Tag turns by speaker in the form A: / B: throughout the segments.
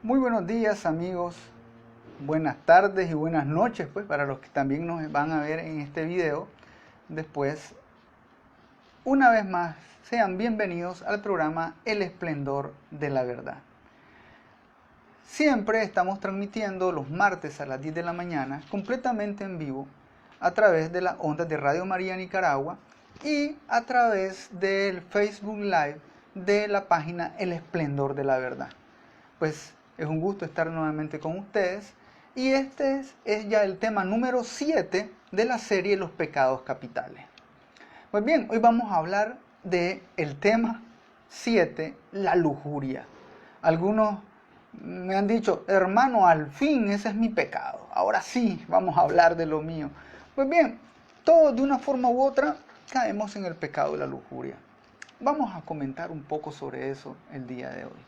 A: Muy buenos días, amigos, buenas tardes y buenas noches, pues, para los que también nos van a ver en este video después. Una vez más, sean bienvenidos al programa El Esplendor de la Verdad. Siempre estamos transmitiendo los martes a las 10 de la mañana, completamente en vivo, a través de las ondas de Radio María Nicaragua y a través del Facebook Live de la página El Esplendor de la Verdad. Pues es un gusto estar nuevamente con ustedes y este es ya el tema número 7 de la serie Los Pecados Capitales. Pues bien, hoy vamos a hablar del tema 7, la lujuria. Algunos me han dicho, hermano, al fin ese es mi pecado. Ahora sí, vamos a hablar de lo mío. Pues bien, todos de una forma u otra caemos en el pecado de la lujuria. Vamos a comentar un poco sobre eso el día de hoy.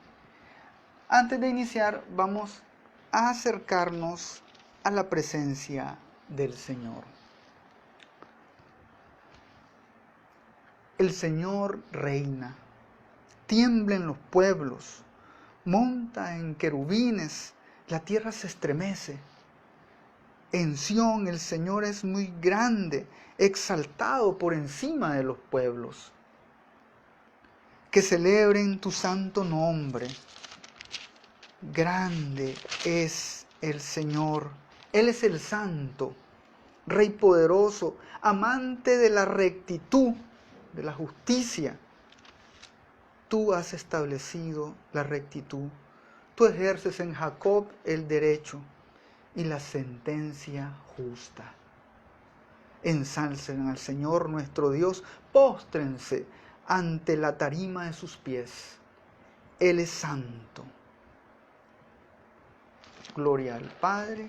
A: Antes de iniciar, vamos a acercarnos a la presencia del Señor. El Señor reina, tiemblen los pueblos, monta en querubines, la tierra se estremece. En Sión el Señor es muy grande, exaltado por encima de los pueblos. Que celebren tu santo nombre. Grande es el Señor, Él es el Santo, Rey poderoso, amante de la rectitud, de la justicia. Tú has establecido la rectitud, tú ejerces en Jacob el derecho y la sentencia justa. Ensalcen al Señor nuestro Dios, póstrense ante la tarima de sus pies. Él es santo. Gloria al Padre,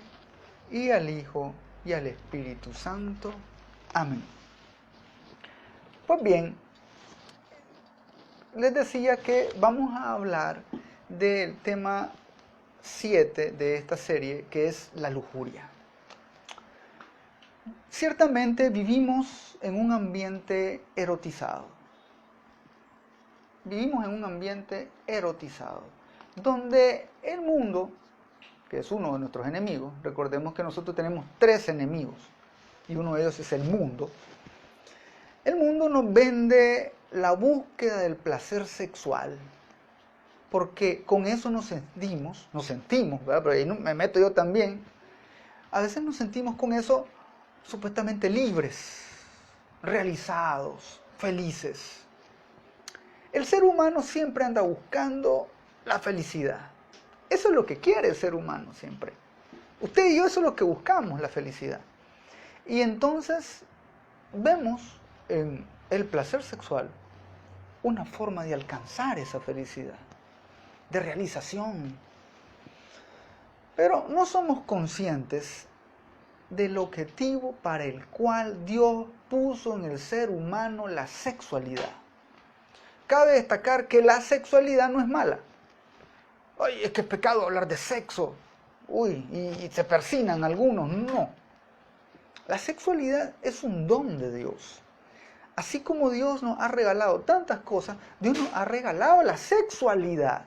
A: y al Hijo, y al Espíritu Santo. Amén. Pues bien, les decía que vamos a hablar del tema 7 de esta serie, que es la lujuria. Ciertamente vivimos en un ambiente erotizado. Vivimos en un ambiente erotizado, donde el mundo, que es uno de nuestros enemigos, recordemos que nosotros tenemos 3 enemigos, y uno de ellos es el mundo. El mundo nos vende la búsqueda del placer sexual, porque con eso nos sentimos, ¿verdad? Pero ahí me meto yo también, a veces nos sentimos con eso supuestamente libres, realizados, felices. El ser humano siempre anda buscando la felicidad. Eso es lo que quiere el ser humano siempre. Usted y yo eso es lo que buscamos, la felicidad. Y entonces vemos en el placer sexual una forma de alcanzar esa felicidad, de realización. Pero no somos conscientes del objetivo para el cual Dios puso en el ser humano la sexualidad. Cabe destacar que la sexualidad no es mala. Ay, es que es pecado hablar de sexo. Uy, y se persinan algunos. No. La sexualidad es un don de Dios. Así como Dios nos ha regalado tantas cosas, Dios nos ha regalado la sexualidad.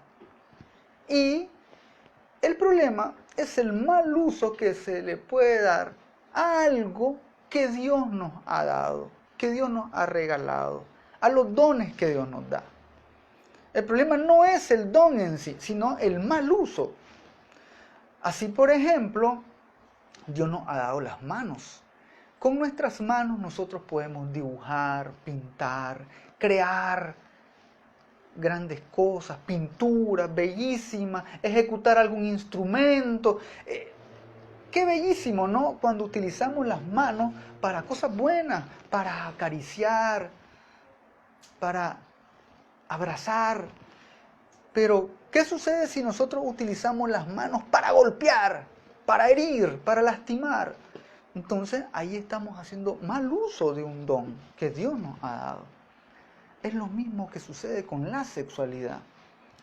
A: Y el problema es el mal uso que se le puede dar a algo que Dios nos ha dado, que Dios nos ha regalado, a los dones que Dios nos da. El problema no es el don en sí, sino el mal uso. Así, por ejemplo, Dios nos ha dado las manos. Con nuestras manos nosotros podemos dibujar, pintar, crear grandes cosas, pinturas bellísimas, ejecutar algún instrumento. Qué bellísimo, ¿no? Cuando utilizamos las manos para cosas buenas, para acariciar, para abrazar. Pero, ¿qué sucede si nosotros utilizamos las manos para golpear, para herir, para lastimar? Entonces, ahí estamos haciendo mal uso de un don que Dios nos ha dado. Es lo mismo que sucede con la sexualidad.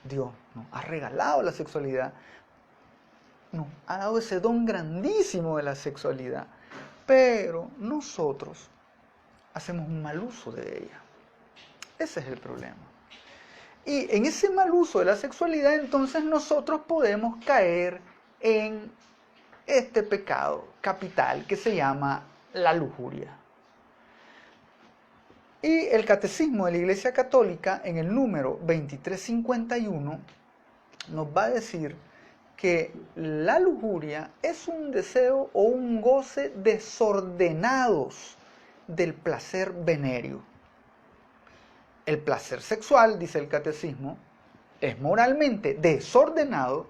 A: Dios nos ha regalado la sexualidad, nos ha dado ese don grandísimo de la sexualidad, pero nosotros hacemos un mal uso de ella. Ese es el problema. Y en ese mal uso de la sexualidad, entonces nosotros podemos caer en este pecado capital que se llama la lujuria. Y el Catecismo de la Iglesia Católica, en el número 2351, nos va a decir que la lujuria es un deseo o un goce desordenados del placer venéreo. El placer sexual, dice el Catecismo, es moralmente desordenado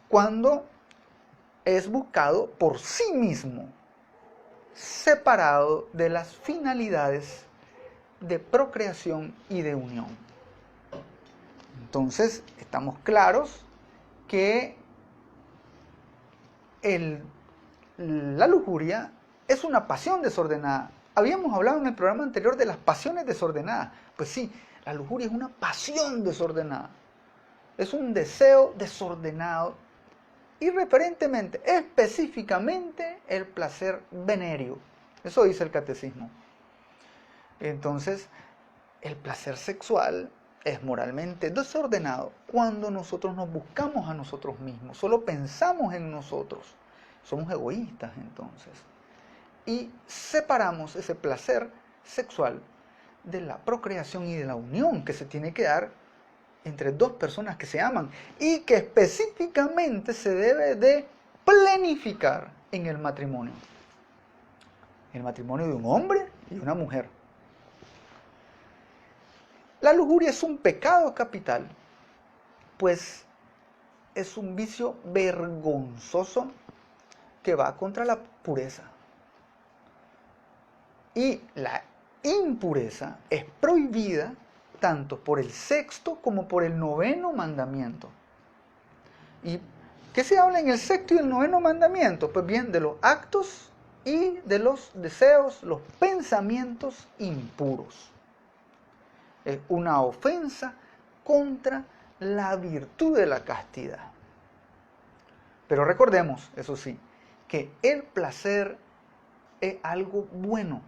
A: cuando es buscado por sí mismo, separado de las finalidades de procreación y de unión. Entonces, estamos claros que la lujuria es una pasión desordenada. Habíamos hablado en el programa anterior de las pasiones desordenadas. Pues sí, la lujuria es una pasión desordenada. Es un deseo desordenado y referentemente, específicamente, el placer venéreo. Eso dice el Catecismo. Entonces, el placer sexual es moralmente desordenado cuando nosotros nos buscamos a nosotros mismos, solo pensamos en nosotros. Somos egoístas entonces. Y separamos ese placer sexual de la procreación y de la unión que se tiene que dar entre dos personas que se aman y que específicamente se debe de planificar en el matrimonio. El matrimonio de un hombre y una mujer. La lujuria es un pecado capital, pues es un vicio vergonzoso que va contra la pureza. Y la impureza es prohibida tanto por el sexto como por el noveno mandamiento. ¿Y qué se habla en el sexto y el noveno mandamiento? Pues bien, de los actos y de los deseos, los pensamientos impuros. Es una ofensa contra la virtud de la castidad. Pero recordemos, eso sí, que el placer es algo bueno,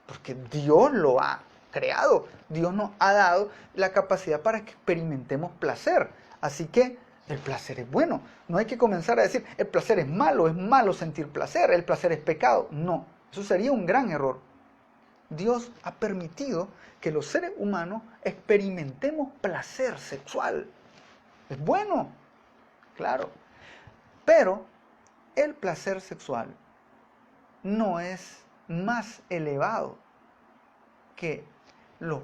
A: porque Dios lo ha creado, Dios nos ha dado la capacidad para que experimentemos placer. Así que el placer es bueno. No hay que comenzar a decir, el placer es malo sentir placer, el placer es pecado. No, eso sería un gran error. Dios ha permitido que los seres humanos experimentemos placer sexual. Es bueno, claro. Pero el placer sexual no es más elevado que los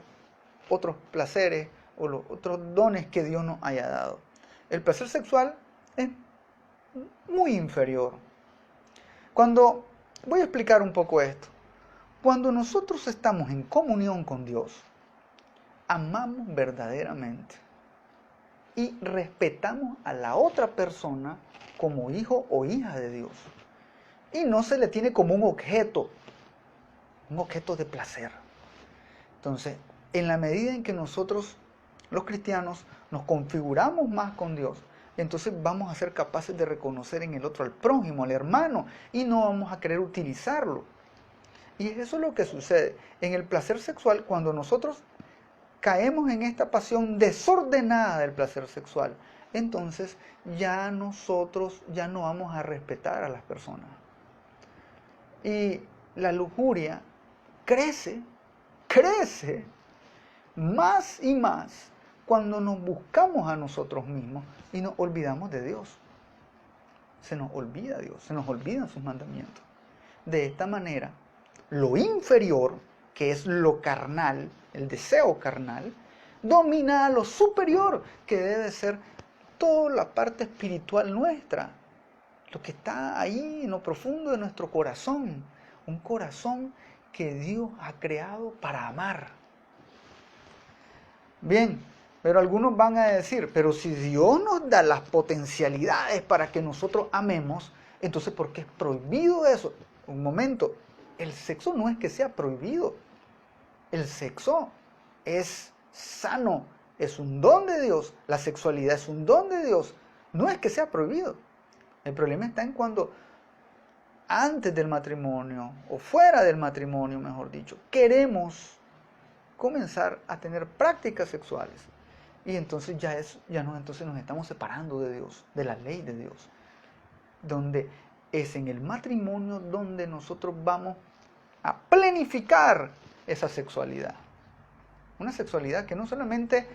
A: otros placeres o los otros dones que Dios nos haya dado. El placer sexual es muy inferior. Voy a explicar un poco esto. Cuando nosotros estamos en comunión con Dios, amamos verdaderamente y respetamos a la otra persona como hijo o hija de Dios. Y no se le tiene como un objeto de placer. Entonces, en la medida en que nosotros, los cristianos, nos configuramos más con Dios, entonces vamos a ser capaces de reconocer en el otro al prójimo, al hermano, y no vamos a querer utilizarlo. Y eso es lo que sucede en el placer sexual cuando nosotros caemos en esta pasión desordenada del placer sexual. Entonces ya nosotros ya no vamos a respetar a las personas. Y la lujuria crece más y más cuando nos buscamos a nosotros mismos y nos olvidamos de Dios. Se nos olvida Dios, se nos olvidan sus mandamientos. De esta manera, lo inferior, que es lo carnal, el deseo carnal, domina a lo superior, que debe ser toda la parte espiritual nuestra, lo que está ahí en lo profundo de nuestro corazón, un corazón que Dios ha creado para amar. Bien, pero algunos van a decir, pero si Dios nos da las potencialidades para que nosotros amemos, entonces ¿por qué es prohibido eso? Un momento, el sexo no es que sea prohibido, el sexo es sano, es un don de Dios, la sexualidad es un don de Dios, no es que sea prohibido. El problema está en cuando antes del matrimonio, o fuera del matrimonio, mejor dicho, queremos comenzar a tener prácticas sexuales. Y entonces entonces nos estamos separando de Dios, de la ley de Dios. Donde es en el matrimonio donde nosotros vamos a planificar esa sexualidad. Una sexualidad que no solamente,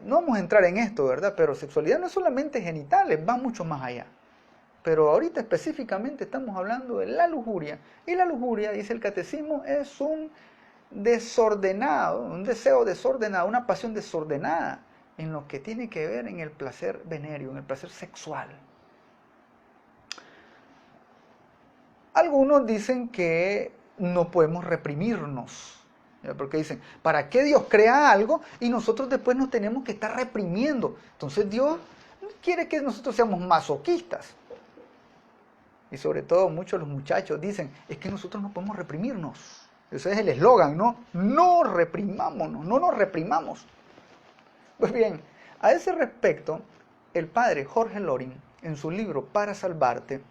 A: no vamos a entrar en esto, ¿verdad? Pero sexualidad no es solamente genitales, va mucho más allá. Pero ahorita específicamente estamos hablando de la lujuria. Y la lujuria, dice el catecismo, es un desordenado, un deseo desordenado, una pasión desordenada en lo que tiene que ver en el placer venéreo, en el placer sexual. Algunos dicen que no podemos reprimirnos, porque dicen, ¿para qué Dios crea algo y nosotros después nos tenemos que estar reprimiendo? Entonces Dios quiere que nosotros seamos masoquistas. Y sobre todo muchos de los muchachos dicen, es que nosotros no podemos reprimirnos. Ese es el eslogan, ¿no? No reprimámonos, no nos reprimamos. Pues bien, a ese respecto, el padre Jorge Loring, en su libro Para Salvarte,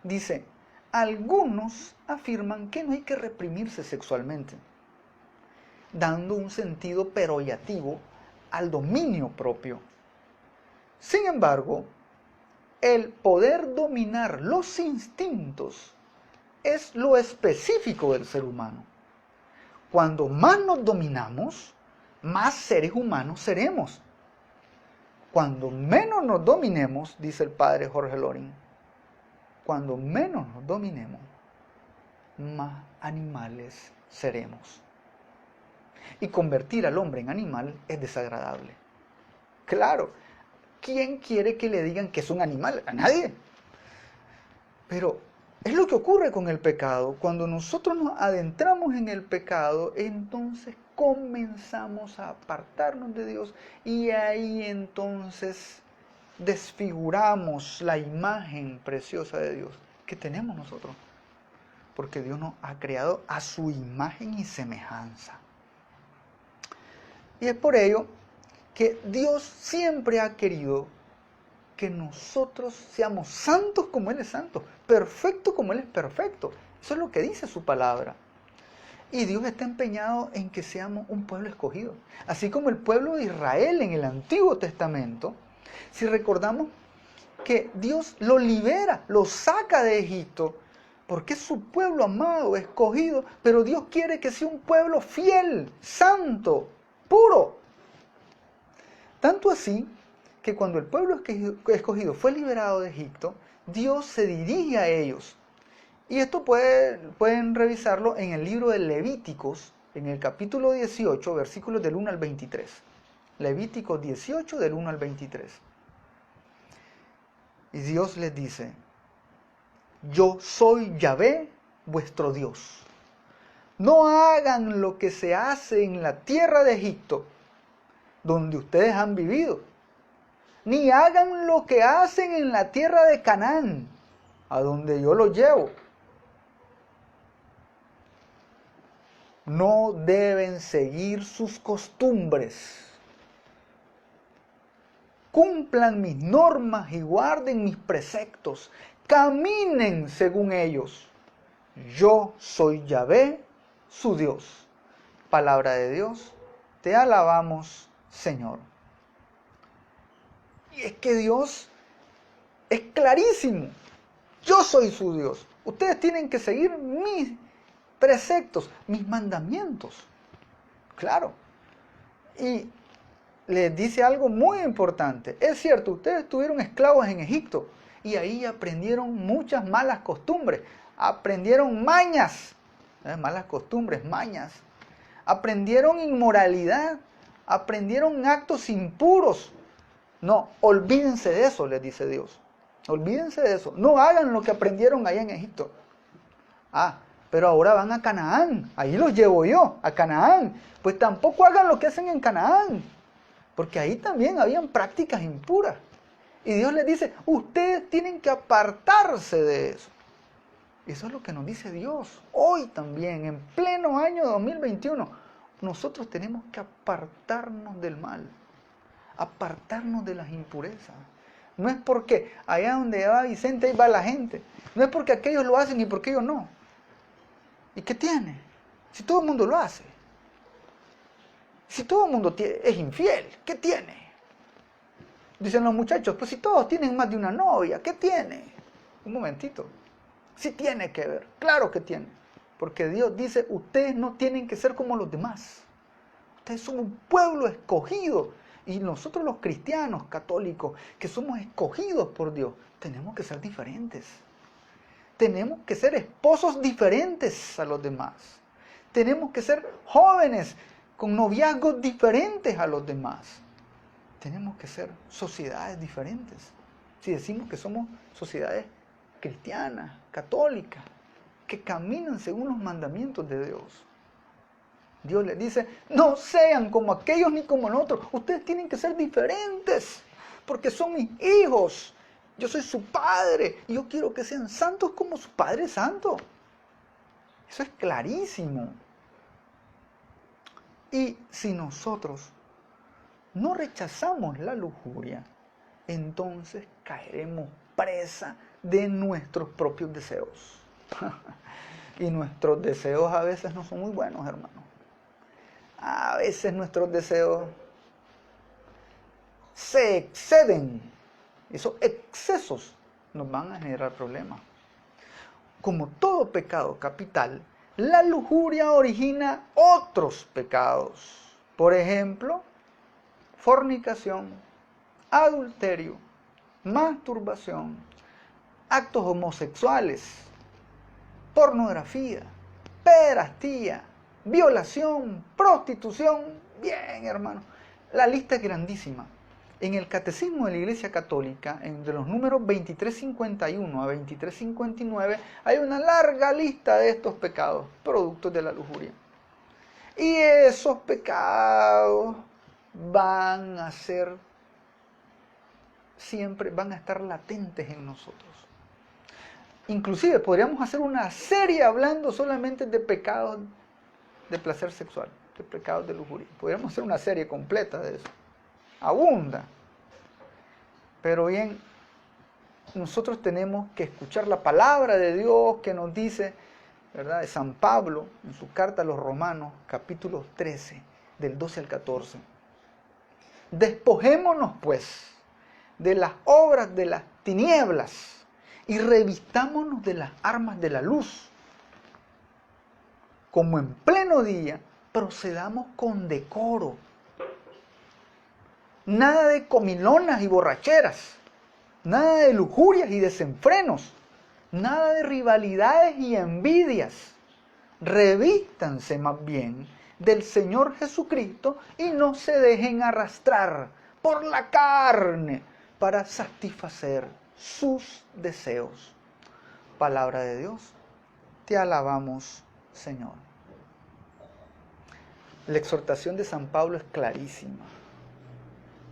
A: dice, algunos afirman que no hay que reprimirse sexualmente, dando un sentido peyorativo al dominio propio. Sin embargo, el poder dominar los instintos es lo específico del ser humano. Cuando más nos dominamos, más seres humanos seremos. Cuando menos nos dominemos, dice el padre Jorge Loring, cuando menos nos dominemos, más animales seremos. Y convertir al hombre en animal es desagradable. Claro, ¿quién quiere que le digan que es un animal? A nadie. Pero es lo que ocurre con el pecado. Cuando nosotros nos adentramos en el pecado, entonces comenzamos a apartarnos de Dios y ahí entonces desfiguramos la imagen preciosa de Dios que tenemos nosotros. Porque Dios nos ha creado a su imagen y semejanza. Y es por ello que Dios siempre ha querido que nosotros seamos santos como Él es santo, perfectos como Él es perfecto. Eso es lo que dice su palabra. Y Dios está empeñado en que seamos un pueblo escogido. Así como el pueblo de Israel en el Antiguo Testamento, si recordamos que Dios lo libera, lo saca de Egipto, porque es su pueblo amado, escogido, pero Dios quiere que sea un pueblo fiel, santo, puro. Tanto así que cuando el pueblo escogido fue liberado de Egipto, Dios se dirige a ellos. Y esto pueden revisarlo en el libro de Levíticos, en el capítulo 18, versículos del 1 al 23. Levíticos 18, del 1 al 23. Y Dios les dice, yo soy Yahvé, vuestro Dios. No hagan lo que se hace en la tierra de Egipto, donde ustedes han vivido, ni hagan lo que hacen en la tierra de Canaán, a donde yo los llevo. No deben seguir sus costumbres. Cumplan mis normas y guarden mis preceptos. Caminen según ellos. Yo soy Yahvé, su Dios. Palabra de Dios, te alabamos, Señor. Y es que Dios es clarísimo. Yo soy su Dios. Ustedes tienen que seguir mis preceptos, mis mandamientos. Claro. Y les dice algo muy importante. Es cierto, ustedes estuvieron esclavos en Egipto y ahí aprendieron muchas malas costumbres. Aprendieron mañas, malas costumbres, mañas. Aprendieron inmoralidad. Aprendieron actos impuros. No, olvídense de eso, les dice Dios. Olvídense de eso. No hagan lo que aprendieron allá en Egipto. Pero ahora van a Canaán. Ahí los llevo yo, a Canaán. Pues tampoco hagan lo que hacen en Canaán. Porque ahí también habían prácticas impuras. Y Dios les dice, ustedes tienen que apartarse de eso. Eso es lo que nos dice Dios. Hoy también, en pleno año 2021, nosotros tenemos que apartarnos del mal. Apartarnos de las impurezas. No es porque allá donde va Vicente, ahí va la gente. No es porque aquellos lo hacen y porque ellos no. ¿Y qué tiene? Si todo el mundo lo hace. Si todo el mundo es infiel, ¿qué tiene? Dicen los muchachos, pues si todos tienen más de una novia, ¿qué tiene? Un momentito. Sí tiene que ver, claro que tiene. Porque Dios dice, ustedes no tienen que ser como los demás. Ustedes son un pueblo escogido. Y nosotros los cristianos católicos, que somos escogidos por Dios, tenemos que ser diferentes. Tenemos que ser esposos diferentes a los demás. Tenemos que ser jóvenes con noviazgos diferentes a los demás. Tenemos que ser sociedades diferentes. Si decimos que somos sociedades cristianas, católicas, que caminan según los mandamientos de Dios. Dios les dice, no sean como aquellos ni como nosotros. Ustedes tienen que ser diferentes, porque son mis hijos. Yo soy su padre y yo quiero que sean santos como su Padre Santo. Eso es clarísimo. Y si nosotros no rechazamos la lujuria, entonces caeremos presa de nuestros propios deseos. Y nuestros deseos a veces no son muy buenos, hermano. A veces nuestros deseos se exceden. Esos excesos nos van a generar problemas. Como todo pecado capital, la lujuria origina otros pecados. Por ejemplo, fornicación, adulterio, masturbación, actos homosexuales, pornografía, pederastía, violación, prostitución. Bien, hermano, la lista es grandísima. En el Catecismo de la Iglesia Católica, de los números 2351 a 2359, hay una larga lista de estos pecados, productos de la lujuria. Y esos pecados van a ser, siempre van a estar latentes en nosotros. Inclusive podríamos hacer una serie hablando solamente de pecados de placer sexual, de pecados de lujuria. Podríamos hacer una serie completa de eso. Abunda. Pero bien, nosotros tenemos que escuchar la palabra de Dios que nos dice, ¿verdad?, de San Pablo en su carta a los Romanos, capítulo 13, del 12 al 14. Despojémonos, pues, de las obras de las tinieblas y revistámonos de las armas de la luz. Como en pleno día, procedamos con decoro. Nada de comilonas y borracheras, nada de lujurias y desenfrenos, nada de rivalidades y envidias. Revístanse más bien del Señor Jesucristo y no se dejen arrastrar por la carne para satisfacer sus deseos. Palabra de Dios, te alabamos, Señor. La exhortación de San Pablo es clarísima.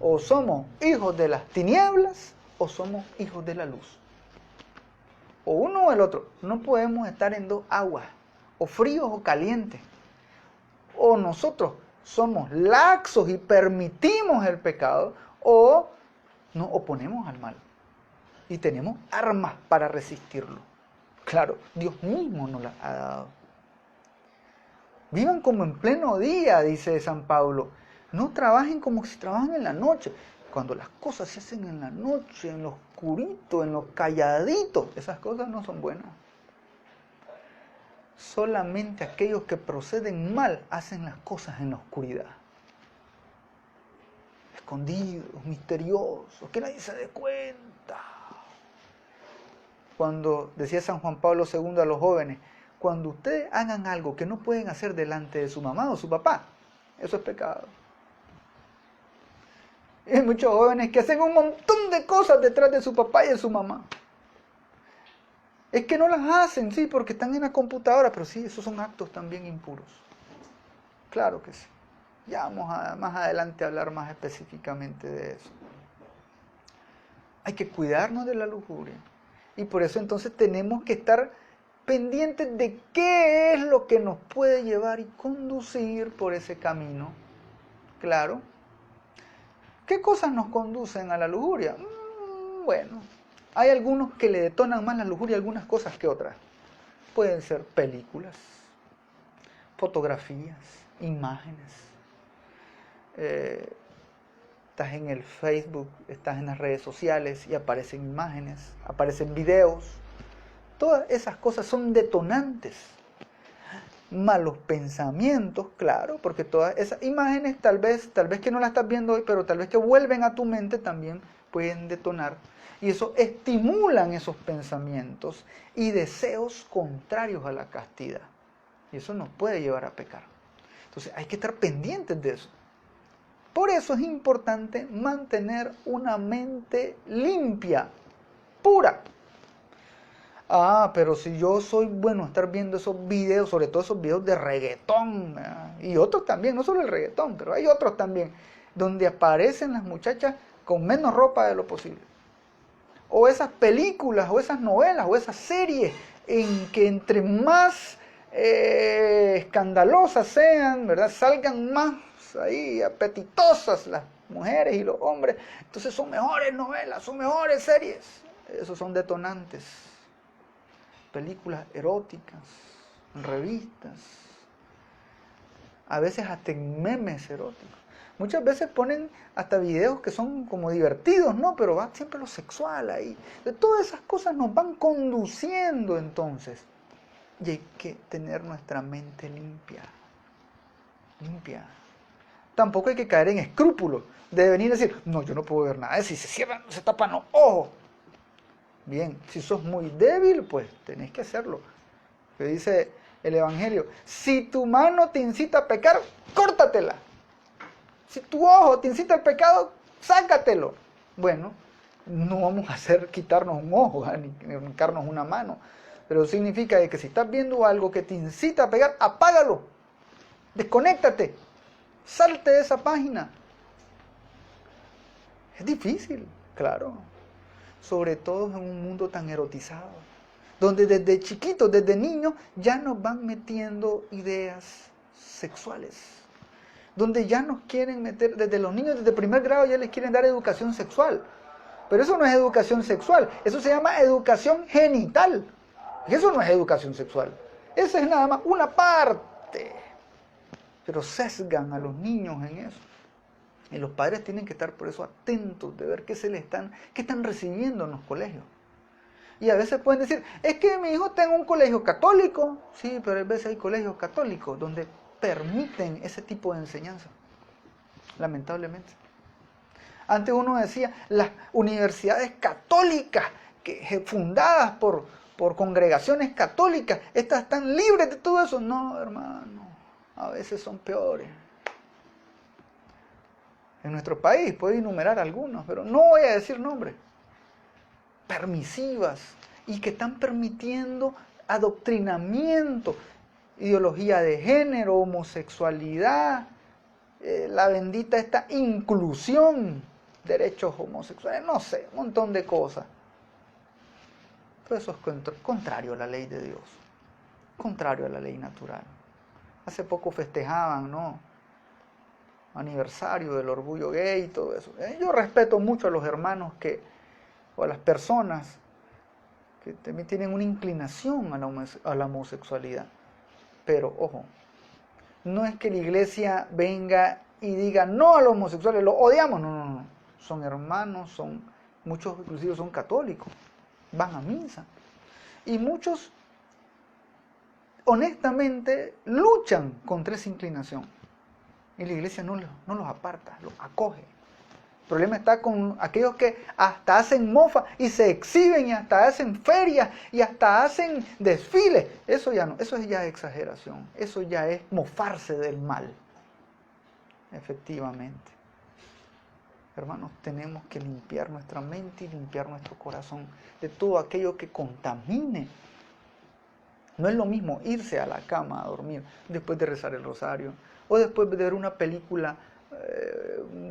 A: O somos hijos de las tinieblas o somos hijos de la luz. O uno o el otro. No podemos estar en dos aguas, o fríos o calientes. O nosotros somos laxos y permitimos el pecado, o nos oponemos al mal. Y tenemos armas para resistirlo. Claro, Dios mismo nos las ha dado. Vivan como en pleno día, dice San Pablo. No trabajen como si trabajan en la noche. Cuando las cosas se hacen en la noche, en lo oscurito, en lo calladito, esas cosas no son buenas. Solamente aquellos que proceden mal hacen las cosas en la oscuridad. Escondidos, misteriosos, que nadie se dé cuenta. Cuando decía San Juan Pablo II a los jóvenes, cuando ustedes hagan algo que no pueden hacer delante de su mamá o su papá, eso es pecado. Y hay muchos jóvenes que hacen un montón de cosas detrás de su papá y de su mamá. Es que no las hacen, sí, porque están en la computadora, pero sí, esos son actos también impuros. Claro que sí. Ya vamos a más adelante a hablar más específicamente de eso. Hay que cuidarnos de la lujuria. Y por eso entonces tenemos que estar pendientes de qué es lo que nos puede llevar y conducir por ese camino. Claro. ¿Qué cosas nos conducen a la lujuria? Bueno, hay algunos que le detonan más la lujuria algunas cosas que otras. Pueden ser películas, fotografías, imágenes. estás en el Facebook, estás en las redes sociales y aparecen imágenes, aparecen videos. Todas esas cosas son detonantes. Malos pensamientos, claro, porque todas esas imágenes tal vez que no las estás viendo hoy, pero tal vez que vuelven a tu mente también pueden detonar. Y eso estimulan esos pensamientos y deseos contrarios a la castidad. Y eso nos puede llevar a pecar. Entonces hay que estar pendientes de eso. Por eso es importante mantener una mente limpia, pura. Pero si yo soy bueno estar viendo esos videos, sobre todo esos videos de reggaetón, y otros también, no solo el reggaetón, pero hay otros también, donde aparecen las muchachas con menos ropa de lo posible. O esas películas, o esas novelas, o esas series, en que entre más escandalosas sean, ¿verdad? Salgan más ahí apetitosas las mujeres y los hombres, entonces son mejores novelas, son mejores series. Esos son detonantes. Películas eróticas, revistas, a veces hasta en memes eróticos. Muchas veces ponen hasta videos que son como divertidos, ¿no? Pero va siempre lo sexual ahí. De todas esas cosas nos van conduciendo entonces. Y hay que tener nuestra mente limpia. Limpia. Tampoco hay que caer en escrúpulos de venir a decir, no, yo no puedo ver nada. Si se cierran, se tapan los ojos. Bien, si sos muy débil, pues tenés que hacerlo. Que dice el Evangelio, si tu mano te incita a pecar, córtatela. Si tu ojo te incita al pecado, sácatelo. Bueno, no vamos a hacer quitarnos un ojo, ni arrancarnos una mano. Pero significa que si estás viendo algo que te incita a pecar, apágalo. Desconéctate. Salte de esa página. Es difícil, claro. Sobre todo en un mundo tan erotizado, donde desde chiquitos, desde niños, ya nos van metiendo ideas sexuales, donde ya nos quieren meter, desde los niños, desde primer grado ya les quieren dar educación sexual, pero eso no es educación sexual, eso se llama educación genital, y eso no es educación sexual, esa es nada más una parte, pero sesgan a los niños en eso. Y los padres tienen que estar por eso atentos de ver qué están recibiendo en los colegios. Y a veces pueden decir, es que mi hijo está en un colegio católico. Sí, pero a veces hay colegios católicos donde permiten ese tipo de enseñanza. Lamentablemente. Antes uno decía, las universidades católicas, fundadas por congregaciones católicas, estas están libres de todo eso. No, hermano, a veces son peores. En nuestro país puedo enumerar algunos, pero no voy a decir nombres. Permisivas y que están permitiendo adoctrinamiento, ideología de género, homosexualidad, la bendita esta inclusión, derechos homosexuales, no sé, un montón de cosas. Todo eso es contrario a la ley de Dios, contrario a la ley natural. Hace poco festejaban, ¿no?, aniversario del orgullo gay y todo eso. Yo respeto mucho a los hermanos o a las personas que también tienen una inclinación a la homosexualidad. Pero, ojo, no es que la iglesia venga y diga no a los homosexuales, los odiamos. No. Son hermanos, muchos inclusive son católicos, van a misa. Y muchos, honestamente, luchan contra esa inclinación. Y la iglesia no los aparta, los acoge. El problema está con aquellos que hasta hacen mofa y se exhiben y hasta hacen ferias y hasta hacen desfiles. Eso ya no, eso es ya exageración. Eso ya es mofarse del mal. Efectivamente. Hermanos, tenemos que limpiar nuestra mente y limpiar nuestro corazón de todo aquello que contamine. No es lo mismo irse a la cama a dormir después de rezar el rosario o después de ver una película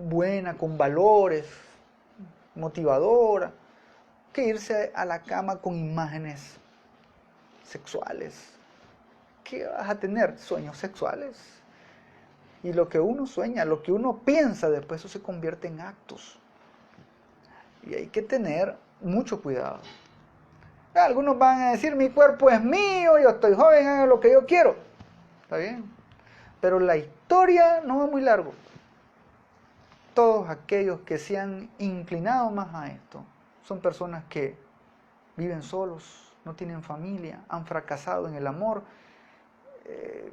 A: buena, con valores, motivadora, que irse a la cama con imágenes sexuales. ¿Qué vas a tener? Sueños sexuales. Y lo que uno sueña, lo que uno piensa, después eso se convierte en actos. Y hay que tener mucho cuidado. Algunos van a decir, mi cuerpo es mío, yo estoy joven, hago lo que yo quiero. Está bien. Pero la historia no va muy largo. todos aquellos que se han inclinado más a esto son personas que viven solos, no tienen familia, han fracasado en el amor,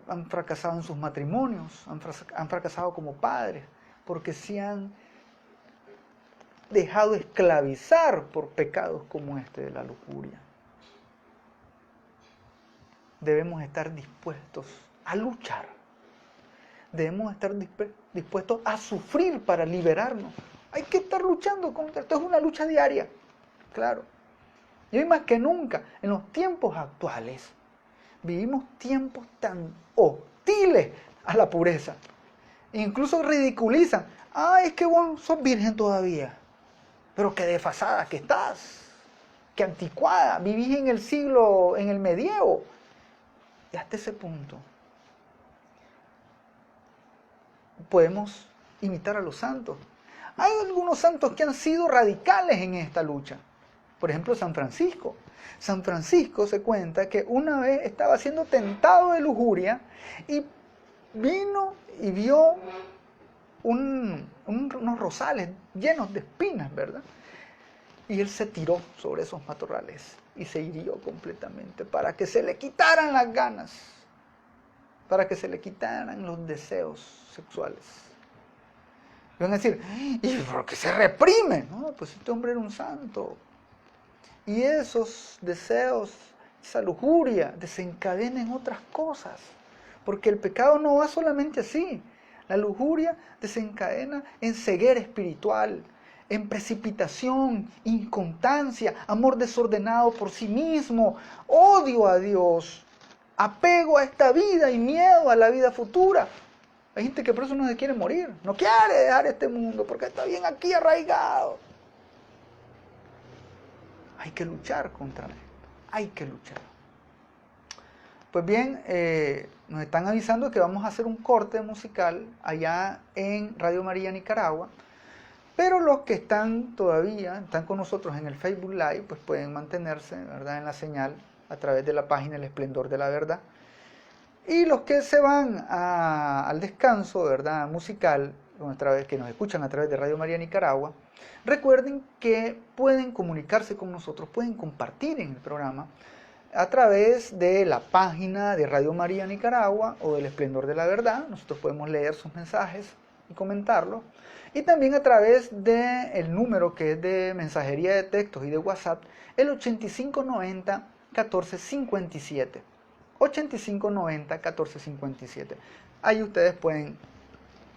A: han fracasado en sus matrimonios, han fracasado como padres, porque se han dejado esclavizar por pecados como este de la lujuria. Debemos estar dispuestos a luchar. Debemos estar dispuestos a sufrir para liberarnos. Hay que estar luchando contra esto. Es una lucha diaria, claro. Y hoy más que nunca, en los tiempos actuales, vivimos tiempos tan hostiles a la pureza. Incluso ridiculizan. Ah, es que vos sos virgen todavía. Pero qué desfasada que estás. Qué anticuada. Vivís en el medievo. Y hasta ese punto podemos imitar a los santos. Hay algunos santos que han sido radicales en esta lucha. Por ejemplo, San Francisco. San Francisco se cuenta que una vez estaba siendo tentado de lujuria y vino y vio unos rosales llenos de espinas, ¿verdad? Y él se tiró sobre esos matorrales y se hirió completamente para que se le quitaran las ganas, para que se le quitaran los deseos sexuales. Y van a decir, ¿y por qué se reprime? No, pues este hombre era un santo. Y esos deseos, esa lujuria, desencadenan otras cosas. Porque el pecado no va solamente así. La lujuria desencadena en ceguera espiritual, en precipitación, inconstancia, amor desordenado por sí mismo, odio a Dios, apego a esta vida y miedo a la vida futura. Hay gente que por eso no se quiere morir, no quiere dejar este mundo porque está bien aquí arraigado. Hay que luchar contra esto, hay que luchar. Pues bien, nos están avisando que vamos a hacer un corte musical allá en Radio María Nicaragua, pero los que están con nosotros en el Facebook Live, pues pueden mantenerse, ¿verdad?, en la señal a través de la página El Esplendor de la Verdad. Y los que se van al descanso, ¿verdad?, musical, que nos escuchan a través de Radio María Nicaragua, recuerden que pueden comunicarse con nosotros, pueden compartir en el programa a través de la página de Radio María Nicaragua o del Esplendor de la Verdad. Nosotros podemos leer sus mensajes y comentarlos. Y también a través del número que es de mensajería de textos y de WhatsApp, el 8590-1457. 8590-1457. Ahí ustedes pueden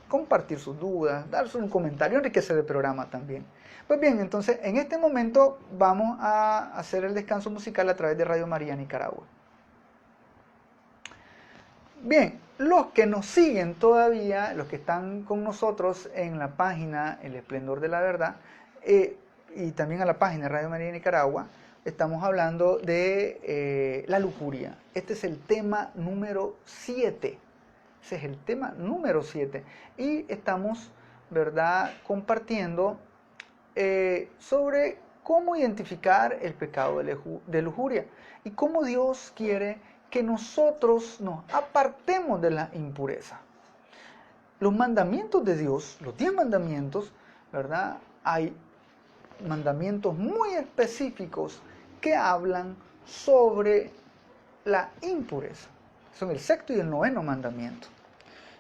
A: compartir sus dudas, darse un comentario, enriquecer el programa también. Pues bien, entonces en este momento vamos a hacer el descanso musical a través de Radio María Nicaragua. Bien, los que nos siguen todavía, los que están con nosotros en la página El Esplendor de la Verdad, y también a la página de Radio María Nicaragua, estamos hablando de la lujuria. Este es el tema número 7. Ese es el tema número 7. Y estamos, ¿verdad?, compartiendo sobre cómo identificar el pecado de lujuria y cómo Dios quiere que nosotros nos apartemos de la impureza. Los mandamientos de Dios, los 10 mandamientos, ¿verdad?, hay mandamientos muy específicos que hablan sobre la impureza. Son el 6º y el 9º mandamiento.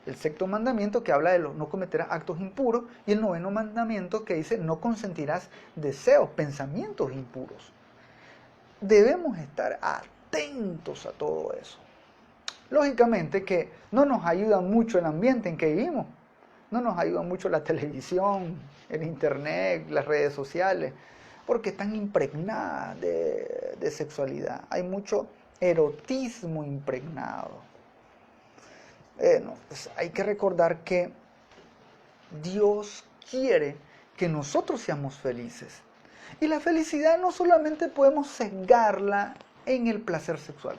A: El 6º mandamiento que habla de no cometerás actos impuros, y el 9º mandamiento que dice no consentirás deseos, pensamientos impuros. Debemos estar atentos a todo eso. Lógicamente que no nos ayuda mucho el ambiente en que vivimos, no nos ayuda mucho la televisión, el internet, las redes sociales, porque están impregnadas de sexualidad. Hay mucho erotismo impregnado. Pues hay que recordar que Dios quiere que nosotros seamos felices. Y la felicidad no solamente podemos sesgarla en el placer sexual.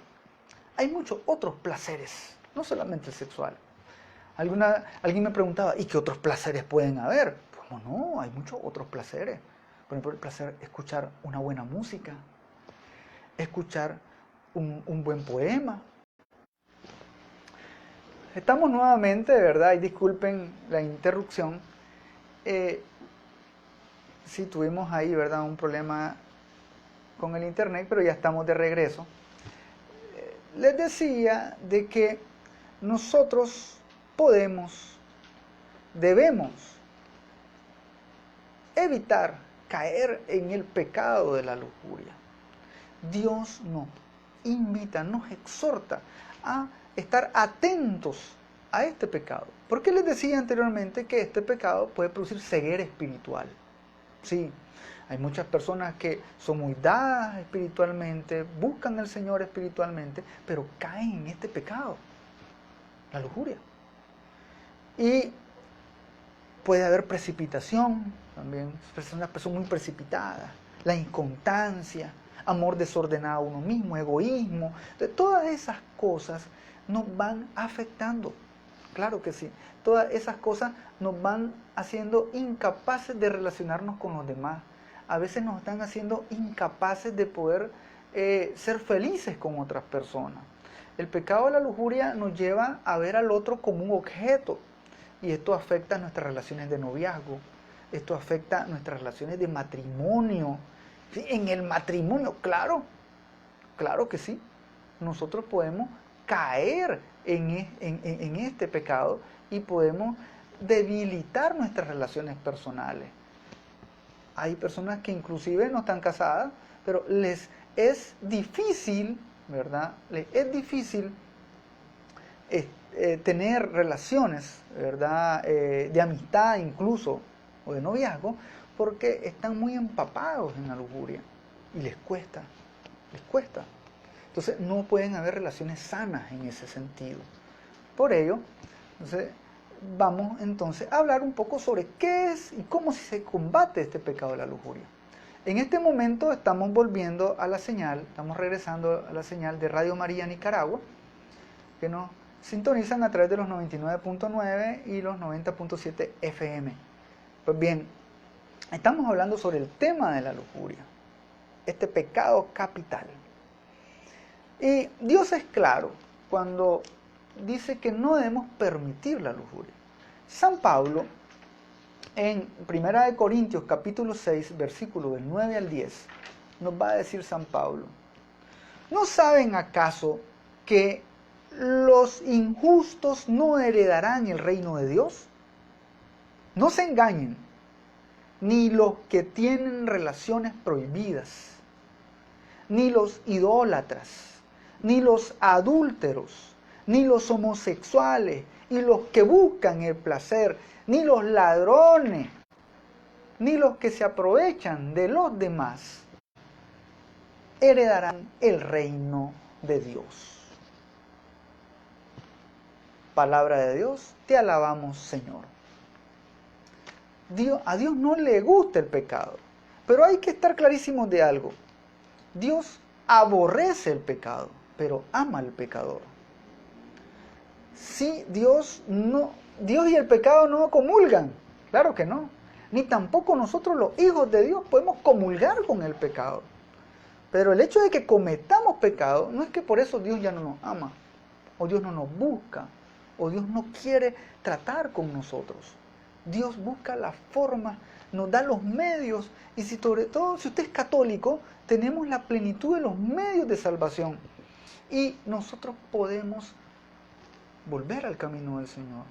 A: Hay muchos otros placeres, no solamente el sexual. Alguien me preguntaba, ¿y qué otros placeres pueden haber? Pues no, hay muchos otros placeres. Por ejemplo, el placer de escuchar una buena música, escuchar un buen poema. Estamos nuevamente, de verdad, y disculpen la interrupción, sí tuvimos ahí, ¿verdad?, un problema con el internet, pero ya estamos de regreso. Les decía de que nosotros debemos evitar caer en el pecado de la lujuria. Dios nos invita, nos exhorta a estar atentos a este pecado. Porque les decía anteriormente que este pecado puede producir ceguera espiritual. Sí, hay muchas personas que son muy dadas espiritualmente, buscan al Señor espiritualmente, pero caen en este pecado, la lujuria. Y puede haber precipitación, también personas muy precipitadas, la inconstancia, amor desordenado a uno mismo, egoísmo. Entonces, todas esas cosas nos van afectando, claro que sí. Todas esas cosas nos van haciendo incapaces de relacionarnos con los demás. A veces nos están haciendo incapaces de poder ser felices con otras personas. El pecado de la lujuria nos lleva a ver al otro como un objeto. Y esto afecta nuestras relaciones de noviazgo. Esto afecta nuestras relaciones de matrimonio. ¿Sí? En el matrimonio, claro que sí. Nosotros podemos caer en este pecado y podemos debilitar nuestras relaciones personales. Hay personas que inclusive no están casadas, pero les es difícil, ¿verdad? Les es difícil tener relaciones, ¿verdad? De amistad incluso, o de noviazgo, porque están muy empapados en la lujuria y les cuesta. Entonces no pueden haber relaciones sanas en ese sentido. Por ello, entonces, vamos entonces a hablar un poco sobre qué es y cómo se combate este pecado de la lujuria. En este momento estamos volviendo a la señal, estamos regresando a la señal de Radio María Nicaragua, que nos sintonizan a través de los 99.9 y los 90.7 FM. Pues bien, estamos hablando sobre el tema de la lujuria, este pecado capital. Y Dios es claro cuando dice que no debemos permitir la lujuria. San Pablo, en 1 Corintios capítulo 6, versículo del 9 al 10, nos va a decir San Pablo: ¿no saben acaso que los injustos no heredarán el reino de Dios? No se engañen, ni los que tienen relaciones prohibidas, ni los idólatras, ni los adúlteros, ni los homosexuales, y los que buscan el placer, ni los ladrones, ni los que se aprovechan de los demás, heredarán el reino de Dios. Palabra de Dios, te alabamos, Señor. A Dios no le gusta el pecado, pero hay que estar clarísimos de algo. Dios aborrece el pecado, pero ama al pecador. Sí, Dios y el pecado no comulgan, claro que no. Ni tampoco nosotros los hijos de Dios podemos comulgar con el pecado. Pero el hecho de que cometamos pecado no es que por eso Dios ya no nos ama, o Dios no nos busca, o Dios no quiere tratar con nosotros. Dios busca la forma, nos da los medios, y sobre todo si usted es católico, tenemos la plenitud de los medios de salvación. Y nosotros podemos volver al camino del Señor,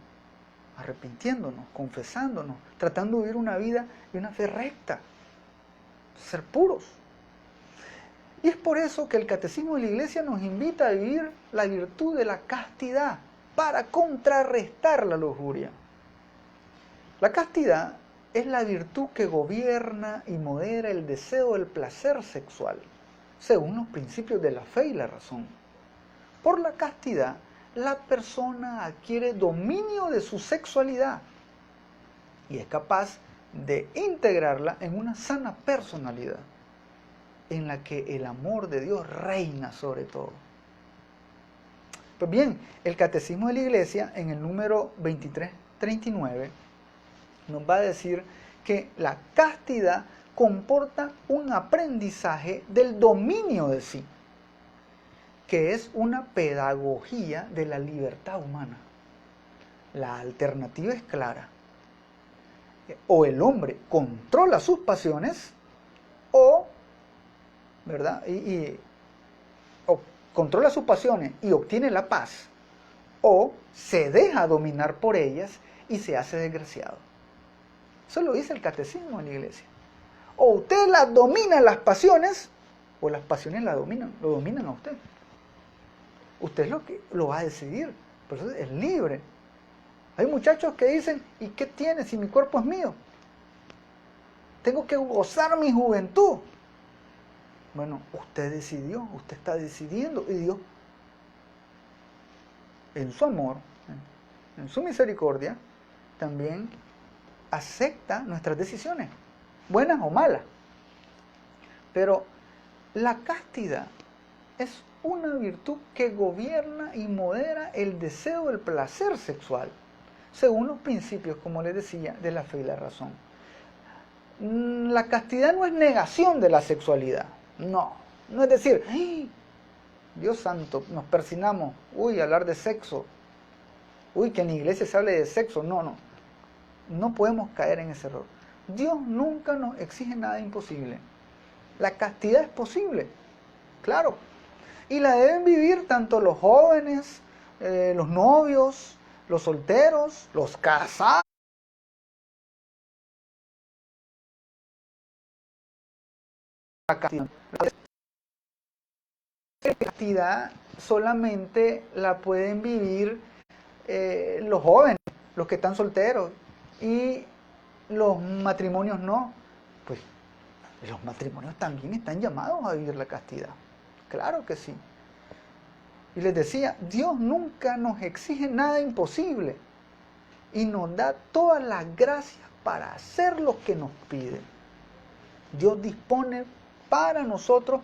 A: arrepintiéndonos, confesándonos, tratando de vivir una vida y una fe recta, ser puros. Y es por eso que el Catecismo de la Iglesia nos invita a vivir la virtud de la castidad para contrarrestar la lujuria. La castidad es la virtud que gobierna y modera el deseo del placer sexual, según los principios de la fe y la razón. Por la castidad, la persona adquiere dominio de su sexualidad y es capaz de integrarla en una sana personalidad, en la que el amor de Dios reina sobre todo. Pues bien, el Catecismo de la Iglesia, en el número 2339, nos va a decir que la castidad comporta un aprendizaje del dominio de sí, que es una pedagogía de la libertad humana. La alternativa es clara. o el hombre controla sus pasiones, o, ¿verdad? O controla sus pasiones y obtiene la paz, o se deja dominar por ellas y se hace desgraciado. Eso lo dice el catecismo en la iglesia. O usted las domina las pasiones, o las pasiones lo dominan a usted. Usted es lo que lo va a decidir, pero eso es libre. Hay muchachos que dicen, ¿y qué tiene si mi cuerpo es mío? Tengo que gozar mi juventud. Bueno, usted decidió, usted está decidiendo, y Dios, en su amor, en su misericordia, también acepta nuestras decisiones, buenas o malas. Pero la castidad es una virtud que gobierna y modera el deseo del placer sexual, según los principios, como les decía, de la fe y la razón. La castidad no es negación de la sexualidad, no es decir, ¡ay! Dios santo, nos persinamos, hablar de sexo, que en la iglesia se hable de sexo, no podemos caer en ese error. Dios nunca nos exige nada imposible. La castidad es posible, claro, y la deben vivir tanto los jóvenes, los novios, los solteros, los casados. La castidad solamente la pueden vivir los jóvenes, los que están solteros, y los matrimonios no. Pues los matrimonios también están llamados a vivir la castidad. Claro que sí. Y les decía, Dios nunca nos exige nada imposible y nos da todas las gracias para hacer lo que nos pide. Dios dispone para nosotros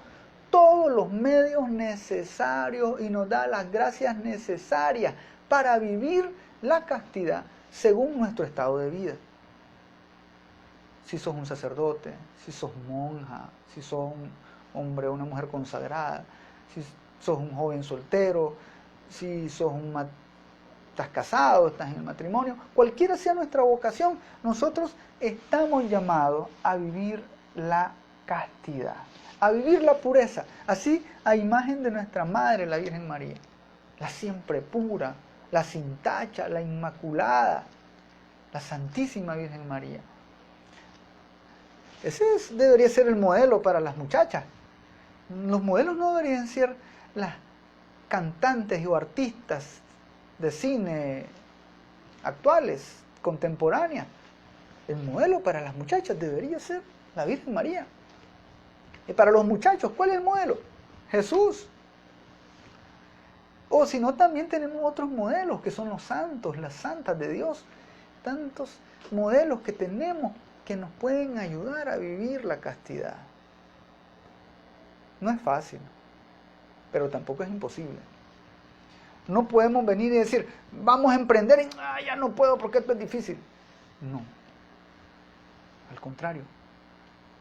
A: todos los medios necesarios y nos da las gracias necesarias para vivir la castidad según nuestro estado de vida. Si sos un sacerdote, si sos monja, si sos un hombre o una mujer consagrada, si sos un joven soltero, si sos estás casado, estás en el matrimonio, cualquiera sea nuestra vocación, nosotros estamos llamados a vivir la castidad, a vivir la pureza, así a imagen de nuestra Madre, la Virgen María, la siempre pura, la sin tacha, la inmaculada, la Santísima Virgen María. Ese debería ser el modelo para las muchachas. Los modelos no deberían ser las cantantes o artistas de cine actuales, contemporáneas. El modelo para las muchachas debería ser la Virgen María. Y para los muchachos, ¿cuál es el modelo? Jesús. O si no, también tenemos otros modelos que son los santos, las santas de Dios. Tantos modelos que tenemos que nos pueden ayudar a vivir la castidad. No es fácil, pero tampoco es imposible. No podemos venir y decir, vamos a emprender y ya no puedo porque esto es difícil. No. Al contrario.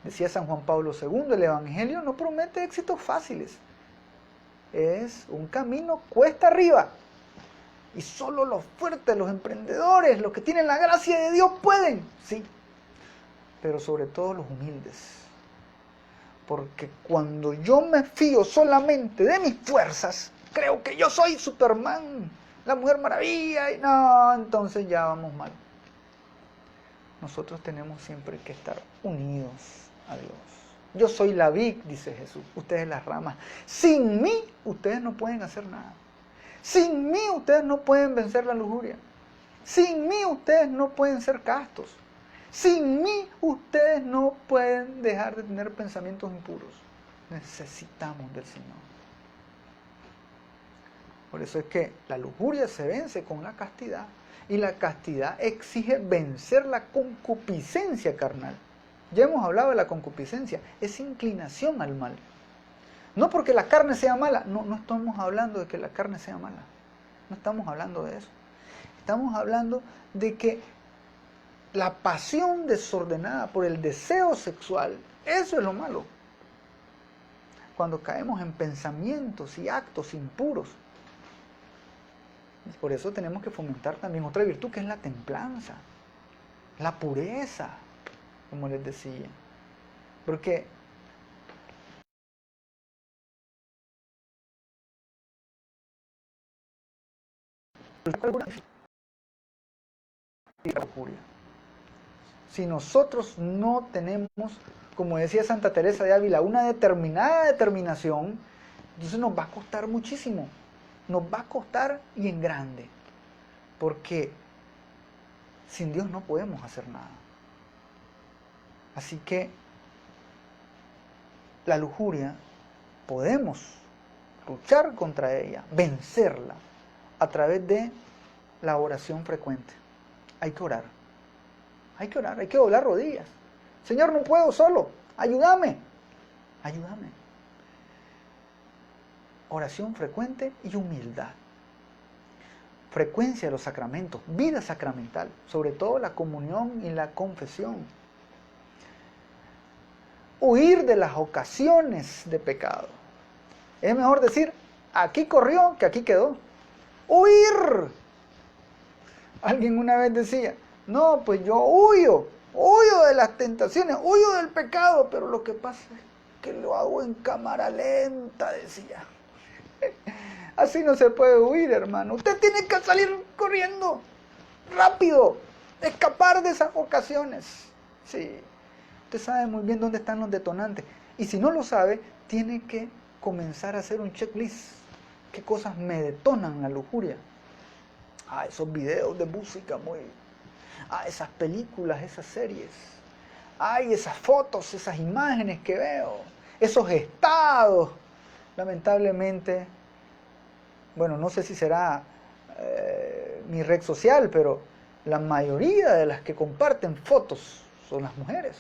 A: Decía San Juan Pablo II, el Evangelio no promete éxitos fáciles. Es un camino cuesta arriba. Y solo los fuertes, los emprendedores, los que tienen la gracia de Dios pueden. Sí. Pero sobre todo los humildes. Porque cuando yo me fío solamente de mis fuerzas, creo que yo soy Superman, la Mujer Maravilla, y no, entonces ya vamos mal. Nosotros tenemos siempre que estar unidos a Dios. Yo soy la vid, dice Jesús, ustedes las ramas. Sin mí, ustedes no pueden hacer nada. Sin mí, ustedes no pueden vencer la lujuria. Sin mí, ustedes no pueden ser castos. Sin mí, ustedes no pueden dejar de tener pensamientos impuros. Necesitamos del Señor. Por eso es que la lujuria se vence con la castidad. Y la castidad exige vencer la concupiscencia carnal. Ya hemos hablado de la concupiscencia. Es inclinación al mal. No porque la carne sea mala. No estamos hablando de que la carne sea mala. No estamos hablando de eso. Estamos hablando de que la pasión desordenada por el deseo sexual, eso es lo malo. Cuando caemos en pensamientos y actos impuros. Por eso tenemos que fomentar también otra virtud que es la templanza. la pureza, como les decía. Porque la lujuria. Si nosotros no tenemos, como decía Santa Teresa de Ávila, una determinada determinación, entonces nos va a costar muchísimo. Nos va a costar y en grande. Porque sin Dios no podemos hacer nada. Así que la lujuria podemos luchar contra ella, vencerla a través de la oración frecuente. Hay que orar. Hay que orar, hay que doblar rodillas. Señor, no puedo solo. Ayúdame. Ayúdame. Oración frecuente y humildad. Frecuencia de los sacramentos, vida sacramental, sobre todo la comunión y la confesión. Huir de las ocasiones de pecado. Es mejor decir, aquí corrió que aquí quedó. Huir. Alguien una vez decía, no, pues yo huyo de las tentaciones, huyo del pecado, pero lo que pasa es que lo hago en cámara lenta, decía. Así no se puede huir, hermano. Usted tiene que salir corriendo, rápido, escapar de esas ocasiones. Sí, usted sabe muy bien dónde están los detonantes. Y si no lo sabe, tiene que comenzar a hacer un checklist. ¿Qué cosas me detonan la lujuria? Esos videos de música esas películas, esas series. Esas fotos, esas imágenes que veo. Esos estados. Lamentablemente, bueno, no sé si será mi red social, pero la mayoría de las que comparten fotos son las mujeres,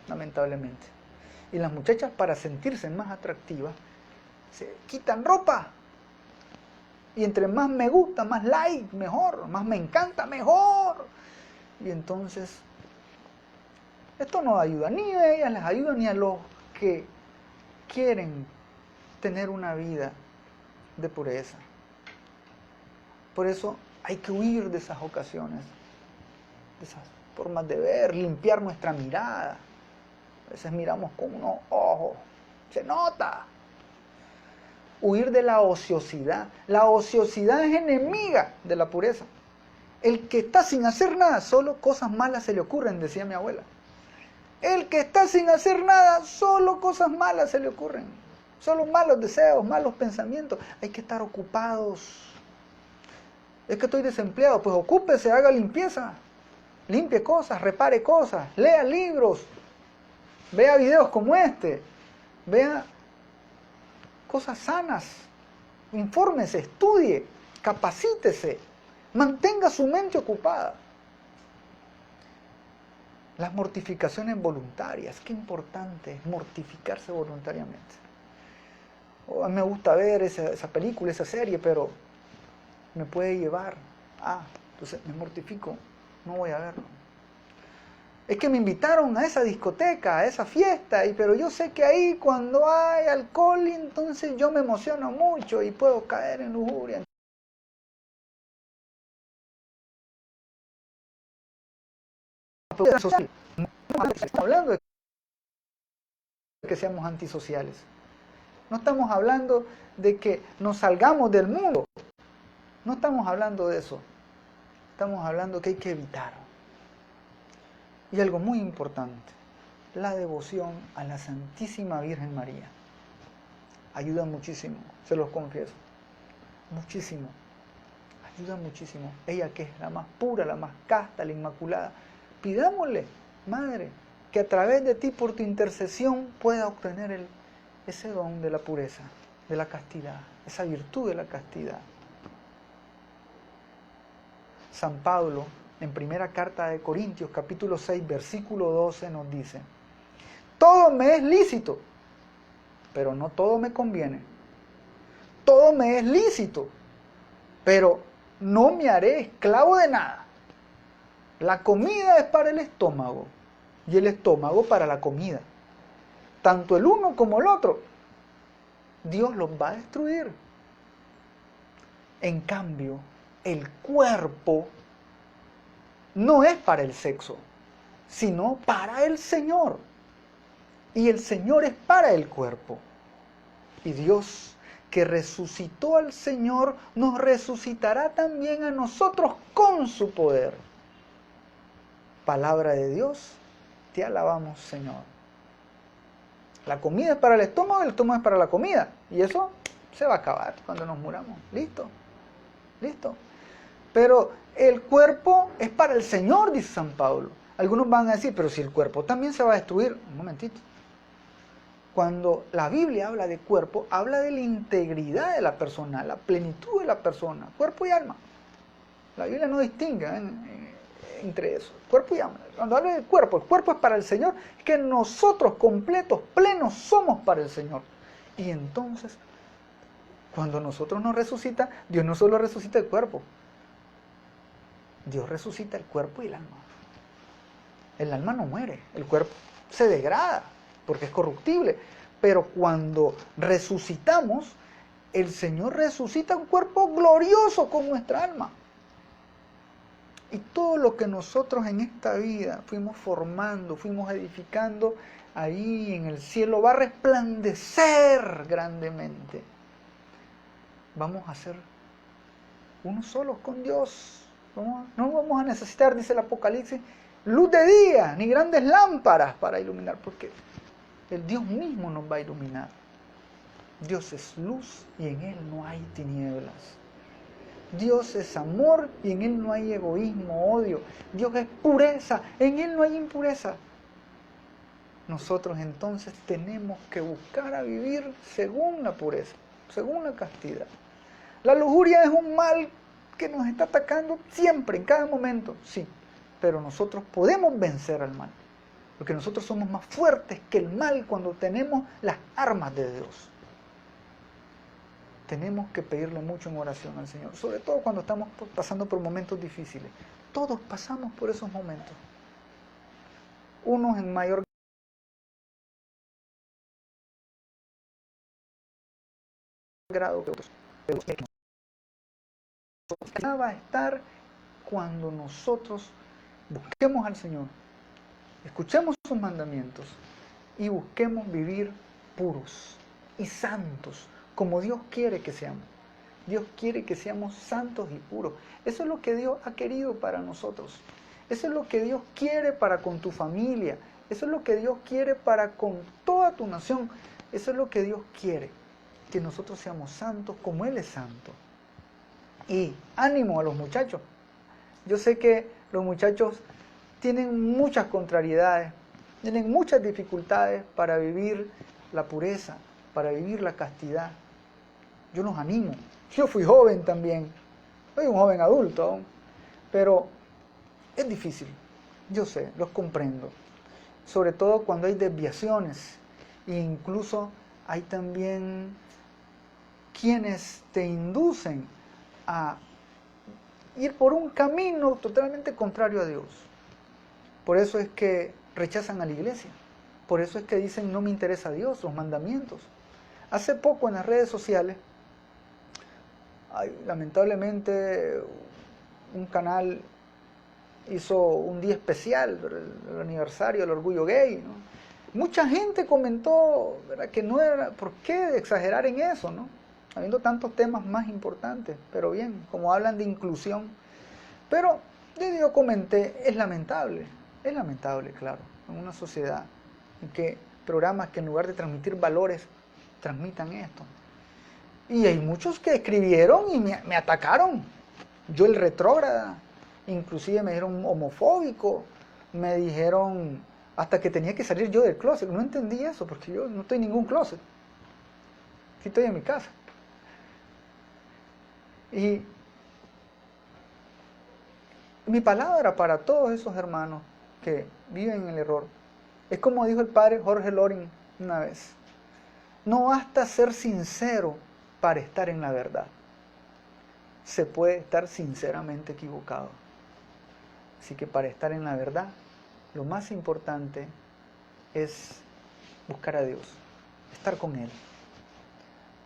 A: lamentablemente. Y las muchachas, para sentirse más atractivas, se quitan ropa. Y entre más me gusta, más like, mejor. Más me encanta, mejor. Y entonces, esto no ayuda ni a ellas, les ayuda ni a los que quieren tener una vida de pureza. Por eso hay que huir de esas ocasiones, de esas formas de ver, limpiar nuestra mirada. A veces miramos con unos ojos, se nota. Huir de la ociosidad. La ociosidad es enemiga de la pureza. El que está sin hacer nada, solo cosas malas se le ocurren, decía mi abuela. El que está sin hacer nada, solo cosas malas se le ocurren. Solo malos deseos, malos pensamientos. Hay que estar ocupados. Es que estoy desempleado, pues ocúpese, haga limpieza. Limpie cosas, repare cosas, lea libros, vea videos como este, vea cosas sanas, infórmese, estudie, capacítese, mantenga su mente ocupada. Las mortificaciones voluntarias, qué importante es mortificarse voluntariamente. A mí me gusta ver esa película, esa serie, pero me puede llevar entonces me mortifico, no voy a verlo. Es que me invitaron a esa discoteca, a esa fiesta, pero yo sé que ahí cuando hay alcohol, entonces yo me emociono mucho y puedo caer en lujuria. No estamos hablando de que seamos antisociales. No estamos hablando de que nos salgamos del mundo. No estamos hablando de eso. Estamos hablando que hay que evitar. Y algo muy importante, la devoción a la Santísima Virgen María. Ayuda muchísimo, se los confieso. Muchísimo. Ayuda muchísimo. Ella que es la más pura, la más casta, la inmaculada. Pidámosle, Madre, que a través de ti, por tu intercesión, pueda obtener ese don de la pureza, de la castidad, esa virtud de la castidad. San Pablo, en primera carta de Corintios, capítulo 6, versículo 12, nos dice: todo me es lícito, pero no todo me conviene. Todo me es lícito, pero no me haré esclavo de nada. La comida es para el estómago y el estómago para la comida. Tanto el uno como el otro, Dios los va a destruir. En cambio, el cuerpo no es para el sexo. sino para el Señor. Y el Señor es para el cuerpo. Y Dios, que resucitó al Señor, nos resucitará también a nosotros con su poder. Palabra de Dios, te alabamos, Señor. La comida es para el estómago es para la comida. Y eso se va a acabar cuando nos muramos. Listo. Listo. Pero el cuerpo es para el Señor, dice San Pablo. Algunos van a decir, pero si el cuerpo también se va a destruir. Un momentito. Cuando la Biblia habla de cuerpo, habla de la integridad de la persona, la plenitud de la persona, cuerpo y alma. La Biblia no distingue entre eso, cuerpo y alma. Cuando habla de cuerpo, el cuerpo es para el Señor, que nosotros completos, plenos, somos para el Señor. Y entonces, cuando nosotros nos resucita, Dios no solo resucita el cuerpo, Dios resucita el cuerpo y el alma. El alma no muere, el cuerpo se degrada, porque es corruptible. Pero cuando resucitamos, el Señor resucita un cuerpo glorioso con nuestra alma. Y todo lo que nosotros en esta vida fuimos formando, fuimos edificando, ahí en el cielo va a resplandecer grandemente. Vamos a ser unos solos con Dios. No vamos a necesitar, dice el Apocalipsis, luz de día, ni grandes lámparas para iluminar, porque el Dios mismo nos va a iluminar. Dios es luz y en Él no hay tinieblas. Dios es amor y en Él no hay egoísmo, odio. Dios es pureza, en Él no hay impureza. Nosotros entonces tenemos que buscar a vivir según la pureza, según la castidad. La lujuria es un mal que nos está atacando siempre, en cada momento, sí. Pero nosotros podemos vencer al mal. Porque nosotros somos más fuertes que el mal cuando tenemos las armas de Dios. Tenemos que pedirle mucho en oración al Señor, sobre todo cuando estamos pasando por momentos difíciles. Todos pasamos por esos momentos. Unos en mayor grado que otros. Pero nada va a estar cuando nosotros busquemos al Señor, escuchemos sus mandamientos y busquemos vivir puros y santos, como Dios quiere que seamos. Dios quiere que seamos santos y puros. Eso es lo que Dios ha querido para nosotros. Eso es lo que Dios quiere para con tu familia. Eso es lo que Dios quiere para con toda tu nación. Eso es lo que Dios quiere, que nosotros seamos santos como Él es santo. Y ánimo a los muchachos. Yo sé que los muchachos tienen muchas contrariedades, tienen muchas dificultades para vivir la pureza, para vivir la castidad. Yo los animo. Yo fui joven también. Soy un joven adulto aún. Pero es difícil. Yo sé, los comprendo. Sobre todo cuando hay desviaciones. E incluso hay también quienes te inducen a ir por un camino totalmente contrario a Dios. Por eso es que rechazan a la iglesia. Por eso es que dicen no me interesa Dios, los mandamientos. Hace poco en las redes sociales, lamentablemente un canal hizo un día especial, el aniversario del orgullo gay, ¿no? Mucha gente comentó, ¿verdad?, que no era, ¿por qué exagerar en eso, no? Habiendo tantos temas más importantes, pero bien, como hablan de inclusión. Pero yo comenté, es lamentable, claro, en una sociedad en que programas que en lugar de transmitir valores, transmitan esto. Y hay muchos que escribieron y me atacaron. Yo el retrógrada, inclusive me dijeron homofóbico, me dijeron hasta que tenía que salir yo del closet. No entendí eso, porque yo no estoy en ningún closet. Sí estoy en mi casa. Y mi palabra para todos esos hermanos que viven en el error es como dijo el padre Jorge Loring una vez: no basta ser sincero para estar en la verdad. Se puede estar sinceramente equivocado. Así que para estar en la verdad, lo más importante es buscar a Dios, estar con Él.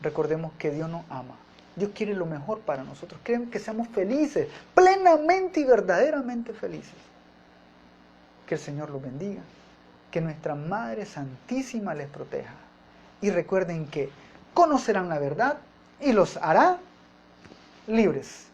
A: Recordemos que Dios nos ama. Dios quiere lo mejor para nosotros. Quiere que seamos felices, plenamente y verdaderamente felices. Que el Señor los bendiga. Que nuestra Madre Santísima les proteja. Y recuerden que conocerán la verdad y los hará libres.